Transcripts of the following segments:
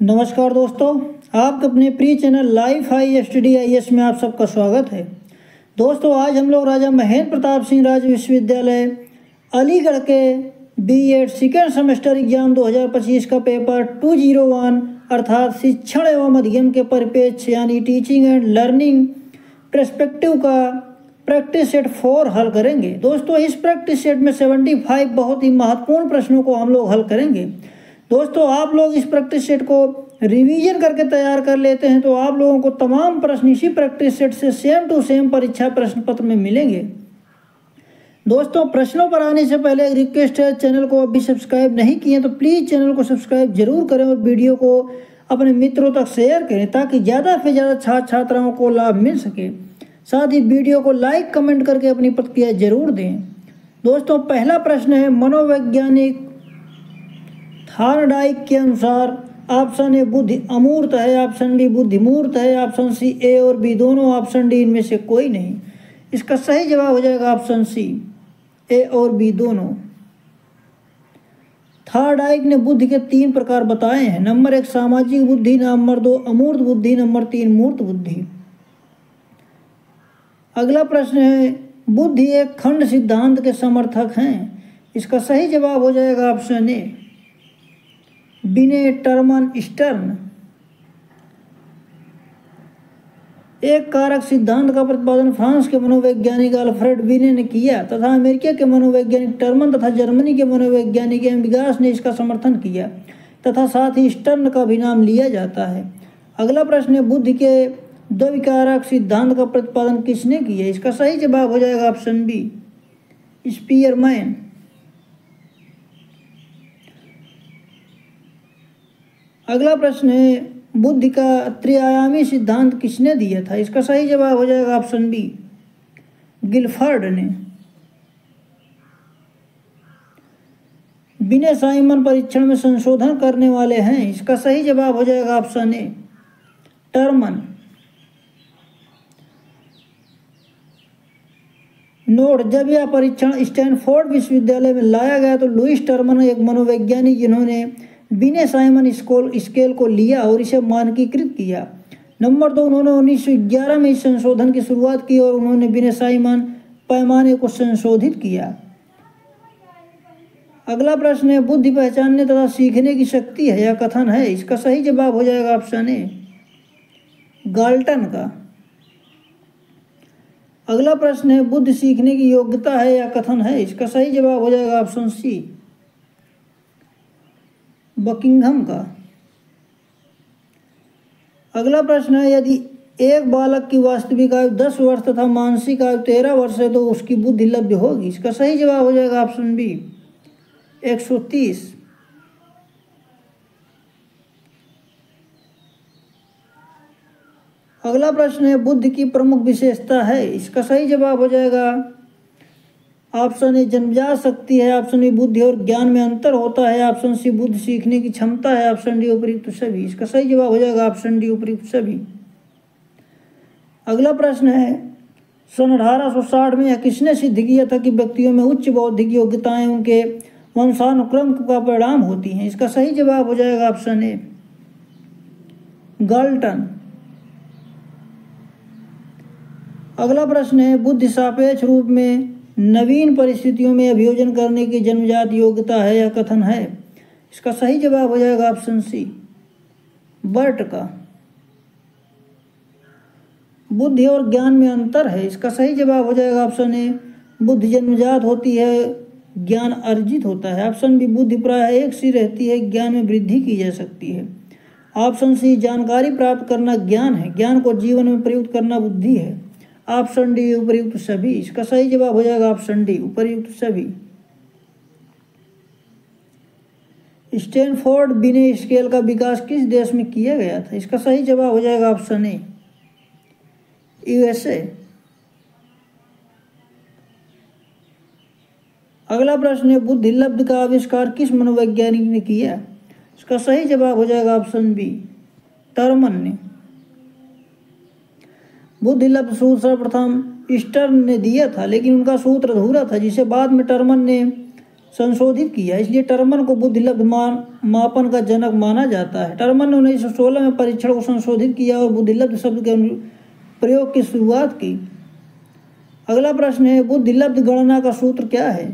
नमस्कार दोस्तों, आपके अपने प्रिय channel life high study IAS में आप सबका स्वागत है। दोस्तों, आज हम लोग राजा महेंद्र प्रताप सिंह राज्य विश्वविद्यालय अलीगढ़ के B.Ed सेकेंड सेमेस्टर एग्जाम 2025 का पेपर 201 अर्थात शिक्षण एवं अध्ययन के परिप्रेक्ष्य यानी टीचिंग एंड लर्निंग पर्सपेक्टिव का प्रैक्टिस सेट 4 हल करेंगे। दोस्तों, इस प्रैक्टिस सेट में 75 बहुत ही महत्वपूर्ण प्रश्नों को हम लोग हल करेंगे। दोस्तों, आप लोग इस प्रैक्टिस सेट को रिवीजन करके तैयार कर लेते हैं तो आप लोगों को तमाम प्रश्न इसी प्रैक्टिस सेट से सेम टू सेम परीक्षा प्रश्न पत्र में मिलेंगे। दोस्तों, प्रश्नों पर आने से पहले एक रिक्वेस्ट है, चैनल को अभी सब्सक्राइब नहीं किए तो प्लीज़ चैनल को सब्सक्राइब जरूर करें और वीडियो को अपने मित्रों तक शेयर करें ताकि ज़्यादा से ज़्यादा छात्र छात्राओं को लाभ मिल सके। साथ ही वीडियो को लाइक कमेंट करके अपनी प्रतिक्रिया जरूर दें। दोस्तों, पहला प्रश्न है, मनोवैज्ञानिक थॉर्नडाइक के अनुसार ऑप्शन ए बुद्धि अमूर्त है, ऑप्शन बी बुद्धिमूर्त है, ऑप्शन सी ए और बी दोनों, ऑप्शन डी इनमें से कोई नहीं। इसका सही जवाब हो जाएगा ऑप्शन सी, ए और बी दोनों। थॉर्नडाइक ने बुद्धि के 3 प्रकार बताए हैं। नंबर 1 सामाजिक बुद्धि, नंबर 2 अमूर्त बुद्धि, नंबर 3 मूर्त बुद्धि। अगला प्रश्न है, बुद्धि एक खंड सिद्धांत के समर्थक हैं। इसका सही जवाब हो जाएगा ऑप्शन ए, बिने टर्मन स्टर्न। एक कारक सिद्धांत का प्रतिपादन फ्रांस के मनोवैज्ञानिक अल्फ्रेड बिने ने किया तथा अमेरिका के मनोवैज्ञानिक टर्मन तथा जर्मनी के मनोवैज्ञानिक एम्बिगास ने इसका समर्थन किया तथा साथ ही स्टर्न का भी नाम लिया जाता है। अगला प्रश्न है, बुद्धि के द्विकारक सिद्धांत का प्रतिपादन किसने किया? इसका सही जवाब हो जाएगा ऑप्शन बी, स्पीयरमैन। अगला प्रश्न है, बुद्धि का त्रिआयामी सिद्धांत किसने दिया था? इसका सही जवाब हो जाएगा ऑप्शन बी, गिलफर्ड ने। बिने साइमन परीक्षण में संशोधन करने वाले हैं। इसका सही जवाब हो जाएगा ऑप्शन ए, टर्मन। नोट, जब यह परीक्षण स्टैनफोर्ड विश्वविद्यालय में लाया गया तो लुईस टर्मन एक मनोवैज्ञानिक जिन्होंने बिने साइमन स्केल को लिया और इसे मानकीकृत किया। नंबर 2, उन्होंने 1911 में इस संशोधन की शुरुआत की और उन्होंने बिने साइमन पैमाने को संशोधित किया। अगला प्रश्न है, बुद्धि पहचानने तथा सीखने की शक्ति है या कथन है? इसका सही जवाब हो जाएगा ऑप्शन ए, गाल्टन का। अगला प्रश्न है, बुद्धि सीखने की योग्यता है या कथन है? इसका सही जवाब हो जाएगा ऑप्शन सी, बकिंघम का। अगला प्रश्न है, यदि एक बालक की वास्तविक आयु 10 वर्ष तथा मानसिक आयु 13 वर्ष है तो उसकी बुद्धि लब्ध होगी। इसका सही जवाब हो जाएगा ऑप्शन बी, 130। अगला प्रश्न है, बुद्धि की प्रमुख विशेषता है। इसका सही जवाब हो जाएगा ऑप्शन ए, जन्मजात शक्ति है, ऑप्शन बी बुद्धि और ज्ञान में अंतर होता है, ऑप्शन सी बुद्धि सीखने की क्षमता है, ऑप्शन डी उपयुक्त सभी। इसका सही जवाब हो जाएगा ऑप्शन डी, उपयुक्त सभी। अगला प्रश्न है, सन 1860 में यह किसने सिद्ध किया था कि व्यक्तियों में उच्च बौद्धिक योग्यताएं उनके वंशानुक्रम का परिणाम होती हैं? इसका सही जवाब हो जाएगा ऑप्शन ए, गाल्टन। अगला प्रश्न है, बुद्धि सापेक्ष रूप में नवीन परिस्थितियों में अभियोजन करने की जन्मजात योग्यता है या कथन है? इसका सही जवाब हो जाएगा ऑप्शन सी, बर्ट का। बुद्धि और ज्ञान में अंतर है। इसका सही जवाब हो जाएगा ऑप्शन ए, बुद्धि जन्मजात होती है, ज्ञान अर्जित होता है। ऑप्शन बी, बुद्धि प्रायः एक सी रहती है, ज्ञान में वृद्धि की जा सकती है। ऑप्शन सी, जानकारी प्राप्त करना ज्ञान है, ज्ञान को जीवन में प्रयुक्त करना बुद्धि है। ऑप्शन डी, उपर्युक्त सभी। इसका सही जवाब हो जाएगा ऑप्शन डी, उपर्युक्त सभी। स्टैनफोर्ड बिने स्केल का विकास किस देश में किया गया था? इसका सही जवाब हो जाएगा ऑप्शन ए, USA। अगला प्रश्न है, बुद्धि लब्ध का आविष्कार किस मनोवैज्ञानिक ने किया? इसका सही जवाब हो जाएगा ऑप्शन बी, टर्मन ने। बुद्धि लब्ध सूत्र सर्वप्रथम स्टर्न ने दिया था लेकिन उनका सूत्र अधूरा था जिसे बाद में टर्मन ने संशोधित किया, इसलिए टर्मन को बुद्धिलब्ध मापन का जनक माना जाता है। टर्मन ने 1916 में परीक्षण को संशोधित किया और बुद्धिलब्ध शब्द के प्रयोग की शुरुआत की। अगला प्रश्न है, बुद्धिलब्ध गणना का सूत्र क्या है?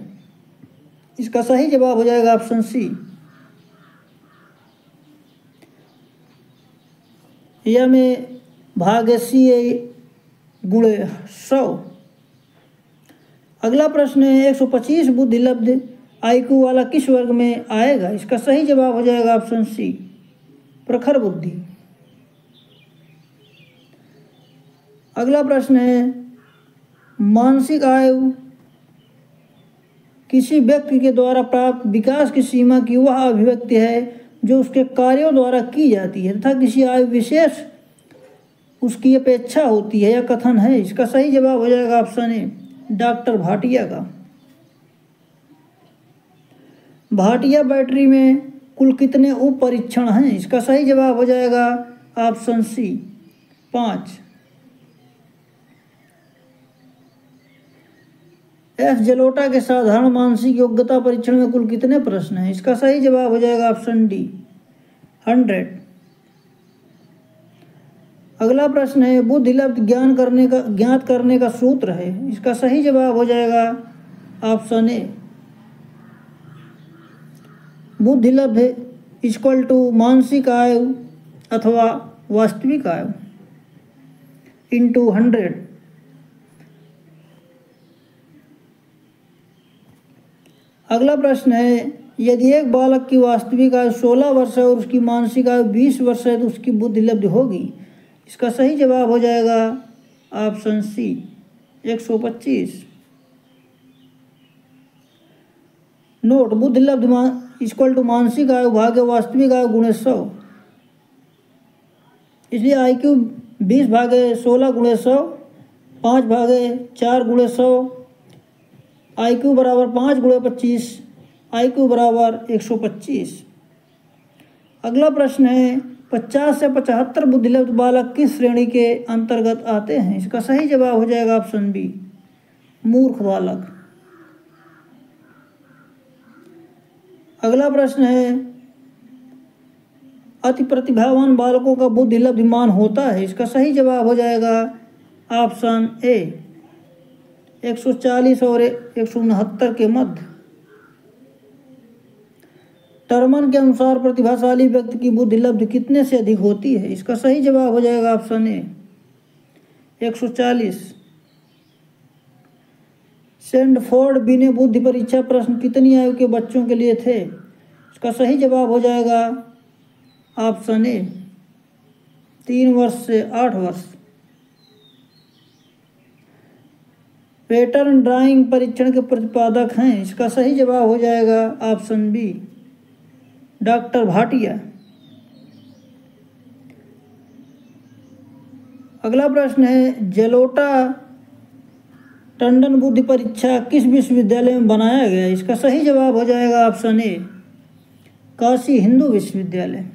इसका सही जवाब हो जाएगा ऑप्शन सी, यह में भागशीय गुणे 100। अगला प्रश्न है, 125 बुद्धिलब्ध आईक्यू वाला किस वर्ग में आएगा? इसका सही जवाब हो जाएगा ऑप्शन सी, प्रखर बुद्धि। अगला प्रश्न है, मानसिक आयु किसी व्यक्ति के द्वारा प्राप्त विकास की सीमा की वह अभिव्यक्ति है जो उसके कार्यों द्वारा की जाती है तथा किसी आयु विशेष उसकी अपेक्षा होती है, यह कथन है। इसका सही जवाब हो जाएगा ऑप्शन ए, डॉक्टर भाटिया का। भाटिया बैटरी में कुल कितने उप परीक्षण हैं? इसका सही जवाब हो जाएगा ऑप्शन सी, 5। एफ जलोटा के साधारण मानसिक योग्यता परीक्षण में कुल कितने प्रश्न हैं? इसका सही जवाब हो जाएगा ऑप्शन डी, 100। अगला प्रश्न है, बुद्धिलब्ध ज्ञात करने का सूत्र है। इसका सही जवाब हो जाएगा ऑप्शन ए, बुद्धिलब्ध इक्वल टू मानसिक आयु अथवा वास्तविक आयु इंटू 100। अगला प्रश्न है, यदि एक बालक की वास्तविक आयु 16 वर्ष है और उसकी मानसिक आयु 20 वर्ष है तो उसकी बुद्धिलब्ध होगी। इसका सही जवाब हो जाएगा ऑप्शन सी, 125। नोट, बुद्धिलब्ध इक्वल टू मानसिक आयु भाग्य वास्तविक आयु गुणे 100, इसलिए IQ 20 भागे 16 गुणे 100, 5 भागे 4 गुणे 100, IQ बराबर 5 गुणे 25, IQ बराबर 125। अगला प्रश्न है, 50 से 75 बुद्धिलब्ध बालक किस श्रेणी के अंतर्गत आते हैं? इसका सही जवाब हो जाएगा ऑप्शन बी, मूर्ख बालक। अगला प्रश्न है, अति प्रतिभावान बालकों का बुद्धिलब्ध मान होता है। इसका सही जवाब हो जाएगा ऑप्शन ए, 140 और 169 के मध्य। टर्मन के अनुसार प्रतिभाशाली व्यक्ति की बुद्धिलब्ध कितने से अधिक होती है? इसका सही जवाब हो जाएगा ऑप्शन ए, 140। सैंडफोर्ड बिने बुद्धि परीक्षा प्रश्न कितनी आयु के बच्चों के लिए थे? इसका सही जवाब हो जाएगा ऑप्शन ए, 3 वर्ष से 8 वर्ष। पैटर्न ड्राइंग परीक्षण के प्रतिपादक हैं। इसका सही जवाब हो जाएगा ऑप्शन बी, डॉक्टर भाटिया। अगला प्रश्न है, जलोटा टंडन बुद्धि परीक्षा किस विश्वविद्यालय में बनाया गया? इसका सही जवाब हो जाएगा ऑप्शन ए, काशी हिंदू विश्वविद्यालय।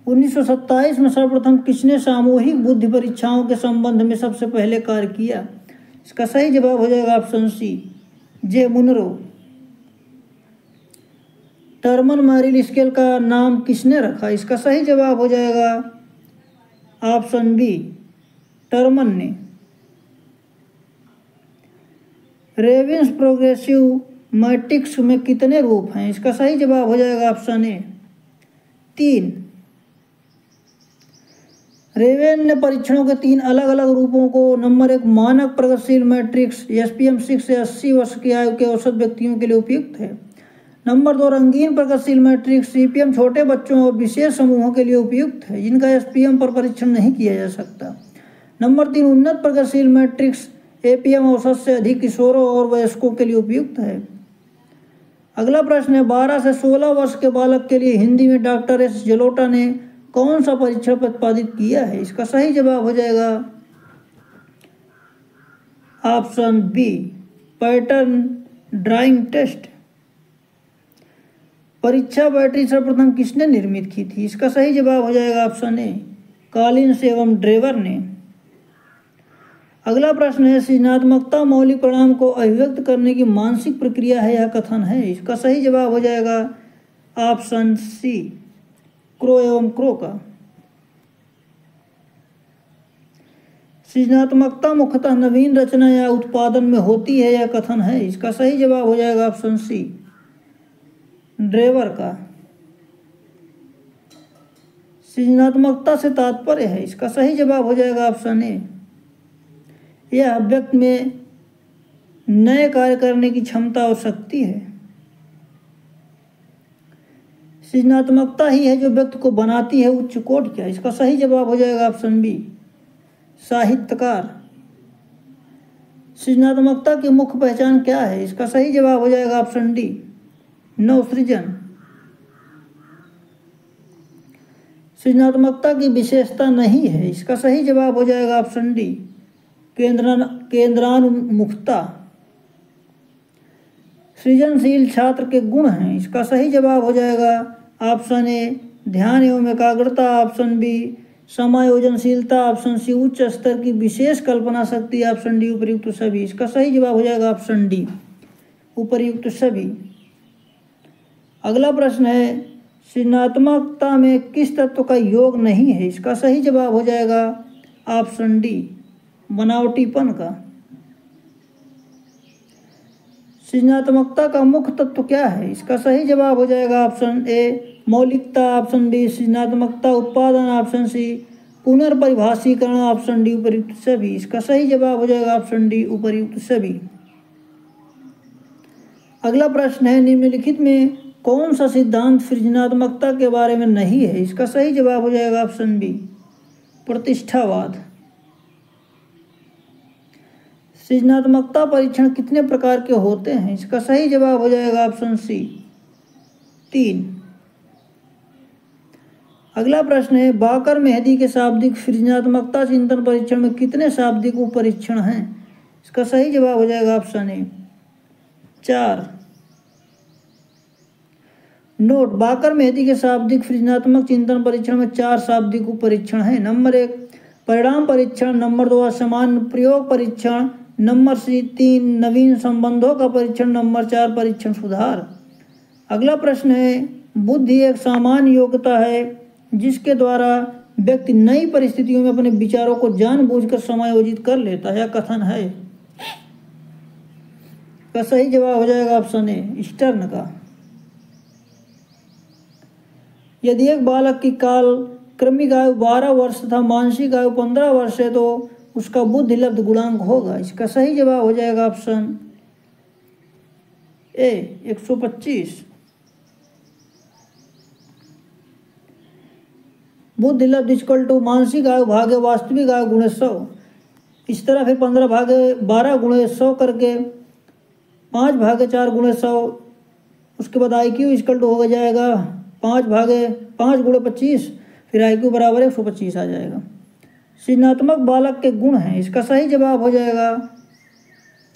1927 में सर्वप्रथम किसने सामूहिक बुद्धि परीक्षाओं के संबंध में सबसे पहले कार्य किया? इसका सही जवाब हो जाएगा ऑप्शन सी, जे मुनरो। टर्मन मैरिल स्केल का नाम किसने रखा? इसका सही जवाब हो जाएगा ऑप्शन बी, टर्मन ने। रेविन्स प्रोग्रेसिव मैट्रिक्स में कितने रूप हैं? इसका सही जवाब हो जाएगा ऑप्शन ए, 3। रेवेन ने परीक्षणों के 3 अलग अलग रूपों को नंबर 1 मानक प्रगतिशील मैट्रिक्स SPM 6 से 80 वर्ष की आयु के औसत व्यक्तियों के लिए उपयुक्त है। नंबर 2 रंगीन प्रगतिशील मैट्रिक्स CPM छोटे बच्चों और विशेष समूहों के लिए उपयुक्त है जिनका SPM पर परीक्षण नहीं किया जा सकता। नंबर 3 उन्नत प्रगतिशील मैट्रिक्स APM औसत से अधिक किशोरों और वयस्कों के लिए उपयुक्त है। अगला प्रश्न है, 12 से 16 वर्ष के बालक के लिए हिंदी में डॉक्टर एस जलोटा ने कौन सा परीक्षण प्रतिपादित किया है? इसका सही जवाब हो जाएगा option B, pattern drawing test. परीक्षा बैटरी सर्वप्रथम किसने निर्मित की थी? इसका सही जवाब हो जाएगा ऑप्शन ए, कॉलिन्स एवं ड्रेवर ने। अगला प्रश्न है, सृजनात्मकता मौलिक परिणाम को अभिव्यक्त करने की मानसिक प्रक्रिया है या कथन है? इसका सही जवाब हो जाएगा ऑप्शन सी, क्रो एवं क्रो का। सृजनात्मकता मुख्यतः नवीन रचना या उत्पादन में होती है या कथन है? इसका सही जवाब हो जाएगा ऑप्शन सी, ड्रेवर का। सृजनात्मकता से तात्पर्य है? इसका सही जवाब हो जाएगा ऑप्शन ए, यह व्यक्ति में नए कार्य करने की क्षमता और शक्ति है। सृजनात्मकता ही है जो व्यक्ति को बनाती है उच्च कोटि का। इसका सही जवाब हो जाएगा ऑप्शन बी, साहित्यकार। सृजनात्मकता की मुख्य पहचान क्या है? इसका सही जवाब हो जाएगा ऑप्शन डी, नवसृजन। सृजनात्मकता की विशेषता नहीं है। इसका सही जवाब हो जाएगा ऑप्शन डी, केंद्रानुमुखता। सृजनशील छात्र के गुण हैं। इसका सही जवाब हो जाएगा ऑप्शन ए, ध्यान एवं एकाग्रता। ऑप्शन बी, समायोजनशीलता। ऑप्शन सी, उच्च स्तर की विशेष कल्पना शक्ति। ऑप्शन डी, उपर्युक्त सभी। इसका सही जवाब हो जाएगा ऑप्शन डी, उपर्युक्त सभी। अगला प्रश्न है, सृजनात्मकता में किस तत्व का योग नहीं है? इसका सही जवाब हो जाएगा ऑप्शन डी, बनावटीपन का। सृजनात्मकता का मुख्य तत्व क्या है? इसका सही जवाब हो जाएगा ऑप्शन ए, मौलिकता। ऑप्शन बी, सृजनात्मकता उत्पादन। ऑप्शन सी, पुनर्परिभाषीकरण। ऑप्शन डी, उपर्युक्त सभी। इसका सही जवाब हो जाएगा ऑप्शन डी, उपर्युक्त सभी। अगला प्रश्न है, निम्नलिखित में कौन सा सिद्धांत सृजनात्मकता के बारे में नहीं है? इसका सही जवाब हो जाएगा ऑप्शन बी, प्रतिष्ठावाद। सृजनात्मकता परीक्षण कितने प्रकार के होते हैं? इसका सही जवाब हो जाएगा ऑप्शन सी, 3। अगला प्रश्न है, बाकर मेहदी के शाब्दिक सृजनात्मकता चिंतन परीक्षण में कितने शाब्दिक उप परीक्षण हैं? इसका सही जवाब हो जाएगा ऑप्शन ए, 4। नोट, बाकर मेहदी के शाब्दिक सृजनात्मक चिंतन परीक्षण में 4 शाब्दिक उप परीक्षण हैं। नंबर 1 परिणाम परीक्षण, नंबर 2 असामान्य प्रयोग परीक्षण, नंबर 3 नवीन संबंधों का परीक्षण, नंबर 4 परीक्षण सुधार। अगला प्रश्न है, बुद्धि एक सामान्य योग्यता है जिसके द्वारा व्यक्ति नई परिस्थितियों में अपने विचारों को जानबूझकर समायोजित कर लेता है या कथन है? का सही जवाब हो जाएगा ऑप्शन ए, स्टर्न का। यदि एक बालक की काल क्रमिक आयु 12 वर्ष तथा मानसिक आयु 15 वर्ष है तो उसका बुद्धि लब्ध गुणांक होगा। इसका सही जवाब हो जाएगा ऑप्शन ए, 125। बुद्धि लब्ध इक्वल टू मानसिक आयु भागे वास्तविक आयु गुणे 100। इस तरह फिर 15 भागे 12 गुणे 100 करके 5 भागे 4 गुणे 100, उसके बाद IQ इक्वल टू हो जाएगा 5 गुणे 25, फिर IQ बराबर 125 आ जाएगा। सृजनात्मक बालक के गुण हैं। इसका सही जवाब हो जाएगा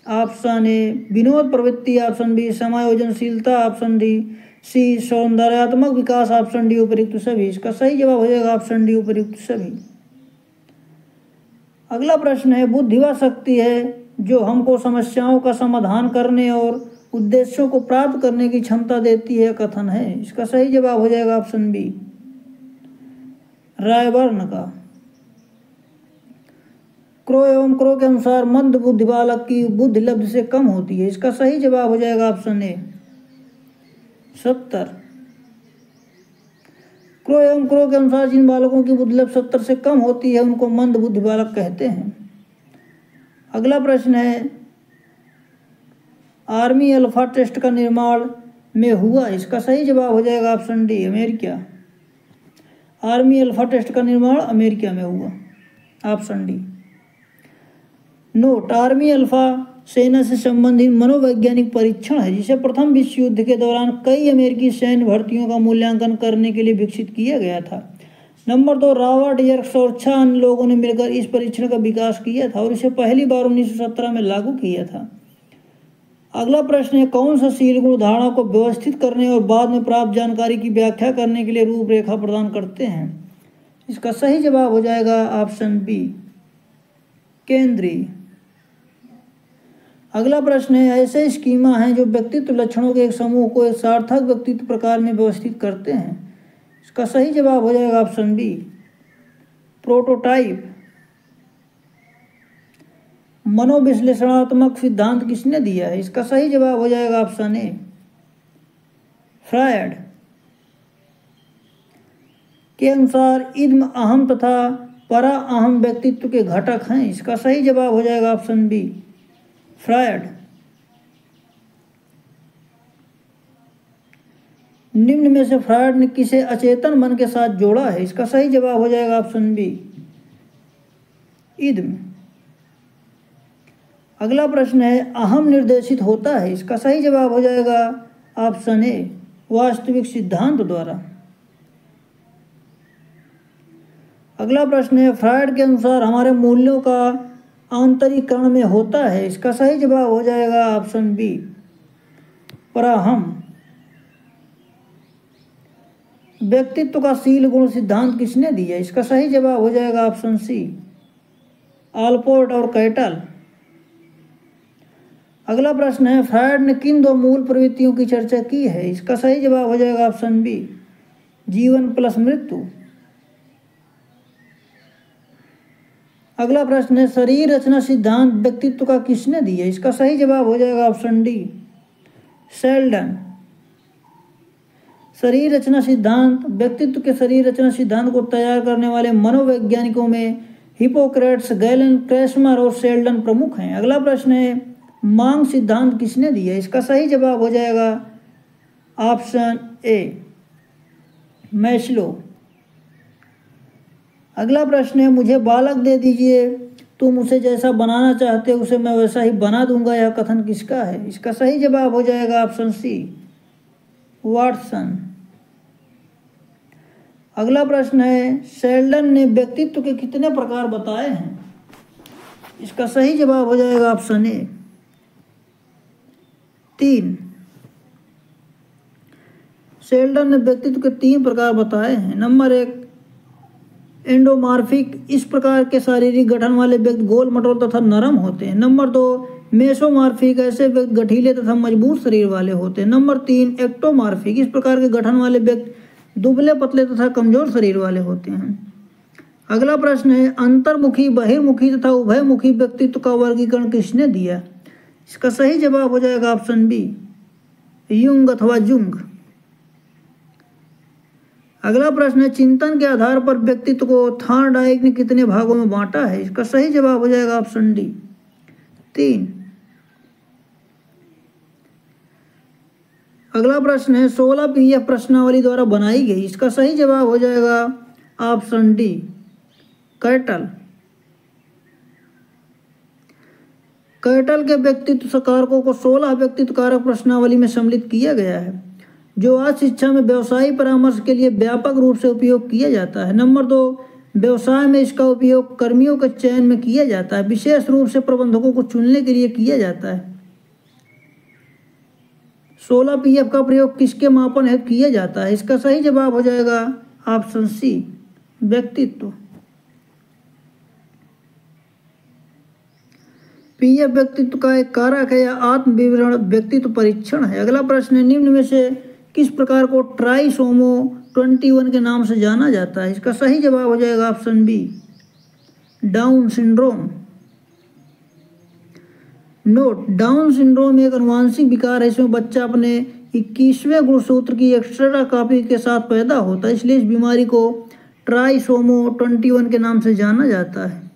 ऑप्शन ए, विनोद प्रवृत्ति। ऑप्शन बी, समायोजनशीलता। ऑप्शन डी, सी सौंदर्यात्मक विकास। ऑप्शन डी, उपर्युक्त सभी। इसका सही जवाब हो जाएगा ऑप्शन डी, उपर्युक्त सभी। अगला प्रश्न है, बुद्धि वह शक्ति है जो हमको समस्याओं का समाधान करने और उद्देश्यों को प्राप्त करने की क्षमता देती है, कथन है? इसका सही जवाब हो जाएगा ऑप्शन बी, रायबर्न का। क्रो एवं क्रो के अनुसार मंद बुद्धि बालक की बुद्धि लब्ध से कम होती है। इसका सही जवाब हो जाएगा ऑप्शन ए, 70। क्रो एवं क्रो के अनुसार जिन बालकों की बुद्धि लब्ध 70 से कम होती है उनको मंद बुद्धि बालक कहते हैं। अगला प्रश्न है, आर्मी अल्फा टेस्ट का निर्माण में हुआ। इसका सही जवाब हो जाएगा option D, America. Army alpha test का निर्माण अमेरिका में हुआ, option D. Note, army alpha सेना से संबंधित मनोवैज्ञानिक परीक्षण है जिसे प्रथम विश्व युद्ध के दौरान कई अमेरिकी सैन्य भर्तियों का मूल्यांकन करने के लिए विकसित किया गया था। नंबर 2 रॉबर्ट यर्क्स और 6 अन्य लोगों ने मिलकर इस परीक्षण का विकास किया था और इसे पहली बार 1917 में लागू किया था। अगला प्रश्न है, कौन सा शील गुण धारणा को व्यवस्थित करने और बाद में प्राप्त जानकारी की व्याख्या करने के लिए रूपरेखा प्रदान करते हैं? इसका सही जवाब हो जाएगा ऑप्शन बी, केंद्रीय। अगला प्रश्न है, ऐसे स्कीमा हैं जो व्यक्तित्व लक्षणों के एक समूह को एक सार्थक व्यक्तित्व प्रकार में व्यवस्थित करते हैं। इसका सही जवाब हो जाएगा ऑप्शन बी, प्रोटोटाइप। मनोविश्लेषणात्मक सिद्धांत किसने दिया है? इसका सही जवाब हो जाएगा ऑप्शन ए, फ्रायड के अनुसार इद्म, अहम तथा परा अहम व्यक्तित्व के घटक हैं। इसका सही जवाब हो जाएगा ऑप्शन बी, फ्रायड। निम्न में से फ्रायड ने किसे अचेतन मन के साथ जोड़ा है? इसका सही जवाब हो जाएगा ऑप्शन बी, इद्म। अगला प्रश्न है, अहम निर्देशित होता है। इसका सही जवाब हो जाएगा ऑप्शन ए, वास्तविक सिद्धांत द्वारा। अगला प्रश्न है, फ्रायड के अनुसार हमारे मूल्यों का आंतरिकरण में होता है। इसका सही जवाब हो जाएगा ऑप्शन बी, पराहम। व्यक्तित्व का शील गुण सिद्धांत किसने दिया? इसका सही जवाब हो जाएगा ऑप्शन सी, आल्पोर्ट और कैटल। अगला प्रश्न है, फ्रायड ने किन दो मूल प्रवृत्तियों की चर्चा की है? इसका सही जवाब हो जाएगा ऑप्शन बी, जीवन प्लस मृत्यु। अगला प्रश्न है, शरीर रचना सिद्धांत व्यक्तित्व का किसने दिया? इसका सही जवाब हो जाएगा ऑप्शन डी, शेल्डन। शरीर रचना सिद्धांत व्यक्तित्व के शरीर रचना सिद्धांत को तैयार करने वाले मनोवैज्ञानिकों में हिपोक्रेट्स, गैलन, क्रेस्मर और शेल्डन प्रमुख हैं। अगला प्रश्न है, मांग सिद्धांत किसने दिया? इसका सही जवाब हो जाएगा ऑप्शन ए, मैस्लो। अगला प्रश्न है, मुझे बालक दे दीजिए, तुम उसे जैसा बनाना चाहते हो उसे मैं वैसा ही बना दूंगा। यह कथन किसका है? इसका सही जवाब हो जाएगा ऑप्शन सी, वाटसन। अगला प्रश्न है, शेल्डन ने व्यक्तित्व के कितने प्रकार बताए हैं? इसका सही जवाब हो जाएगा ऑप्शन ए, 3। शेल्डन ने व्यक्तित्व के 3 प्रकार बताए हैं। नंबर 1, एंडोमार्फिक, इस प्रकार के शारीरिक गठन वाले व्यक्ति गोल मटोल तथा नरम होते हैं। नंबर 2, मेसोमार्फिक, ऐसे व्यक्ति गठीले तथा मजबूत शरीर वाले होते हैं। नंबर 3, एक्टोमार्फिक, इस प्रकार के गठन वाले व्यक्ति दुबले पतले तथा कमजोर शरीर वाले होते हैं। अगला प्रश्न है, अंतर्मुखी, बहिर्मुखी तथा उभयमुखी व्यक्तित्व का वर्गीकरण किसने दिया? इसका सही जवाब हो जाएगा ऑप्शन बी, युंग अथवा जुंग। अगला प्रश्न है, चिंतन के आधार पर व्यक्तित्व को थॉर्नडाइक ने कितने भागों में बांटा है? इसका सही जवाब हो जाएगा ऑप्शन डी, 3। अगला प्रश्न है, 16 पीएफ प्रश्नावली द्वारा बनाई गई। इसका सही जवाब हो जाएगा ऑप्शन डी, कैटल। कैटल के व्यक्तित्व कारकों को 16 व्यक्तित्व कारक प्रश्नावली में सम्मिलित किया गया है, जो आज शिक्षा में व्यवसायी परामर्श के लिए व्यापक रूप से उपयोग किया जाता है। नंबर 2, व्यवसाय में इसका उपयोग कर्मियों के चयन में किया जाता है, विशेष रूप से प्रबंधकों को चुनने के लिए किया जाता है। 16 पीएफ का प्रयोग किसके मापन हेतु किया जाता है? इसका सही जवाब हो जाएगा ऑप्शन सी, व्यक्तित्व। पीएफ व्यक्तित्व का एक कारक है या आत्म विवरण व्यक्तित्व परीक्षण है। अगला प्रश्न है, निम्न में से किस प्रकार को ट्राइसोमो 21 के नाम से जाना जाता है? इसका सही जवाब हो जाएगा option B, Down syndrome. Note, Down syndrome एक अनुवांशिक विकार है। इसमें बच्चा अपने 21वें गुणसूत्र की एक्स्ट्रा कॉपी के साथ पैदा होता है, इसलिए इस बीमारी को ट्राइसोमो 21 के नाम से जाना जाता है।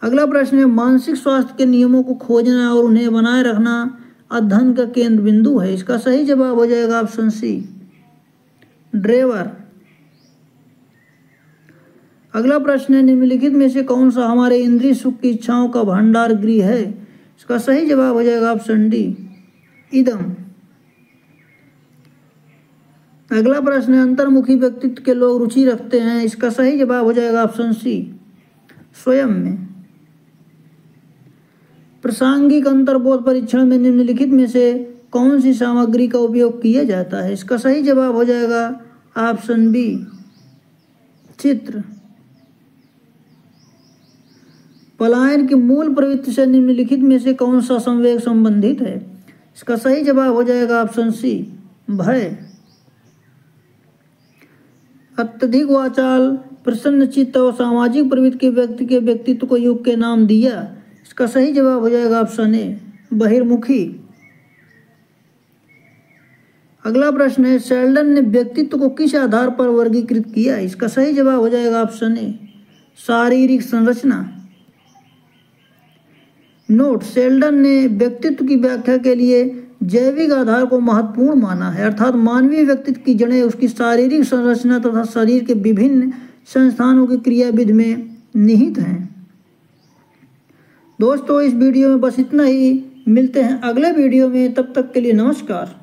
अगला प्रश्न है, मानसिक स्वास्थ्य के नियमों को खोजना और उन्हें बनाए रखना अध्ययन का केंद्र बिंदु है। इसका सही जवाब हो जाएगा ऑप्शन सी, ड्रेवर। अगला प्रश्न है, निम्नलिखित में से कौन सा हमारे इंद्रिय सुख की इच्छाओं का भंडार गृह है? इसका सही जवाब हो जाएगा ऑप्शन डी, इदम। अगला प्रश्न है, अंतर्मुखी व्यक्तित्व के लोग रुचि रखते हैं। इसका सही जवाब हो जाएगा ऑप्शन सी, स्वयं में। प्रासंगिक अंतर्बोध परीक्षण में निम्नलिखित में से कौन सी सामग्री का उपयोग किया जाता है? इसका सही जवाब हो जाएगा ऑप्शन बी, चित्र। पलायन की मूल प्रवृत्ति से निम्नलिखित में से कौन सा संवेग संबंधित है? इसका सही जवाब हो जाएगा ऑप्शन सी, भय। अत्यधिक वाचाल, प्रसन्नचित्त और सामाजिक प्रवृत्ति के व्यक्ति के व्यक्तित्व को युग के नाम दिया। इसका सही जवाब हो जाएगा ऑप्शन ए, बहिर्मुखी। अगला प्रश्न है, शेल्डन ने व्यक्तित्व को किस आधार पर वर्गीकृत किया? इसका सही जवाब हो जाएगा ऑप्शन ए, शारीरिक संरचना। नोट, शेल्डन ने व्यक्तित्व की व्याख्या के लिए जैविक आधार को महत्वपूर्ण माना है, अर्थात मानवीय व्यक्तित्व की जड़ें उसकी शारीरिक संरचना तथा शरीर के विभिन्न संस्थानों की क्रियाविधि में निहित हैं। दोस्तों, इस वीडियो में बस इतना ही। मिलते हैं अगले वीडियो में, तब तक के लिए नमस्कार।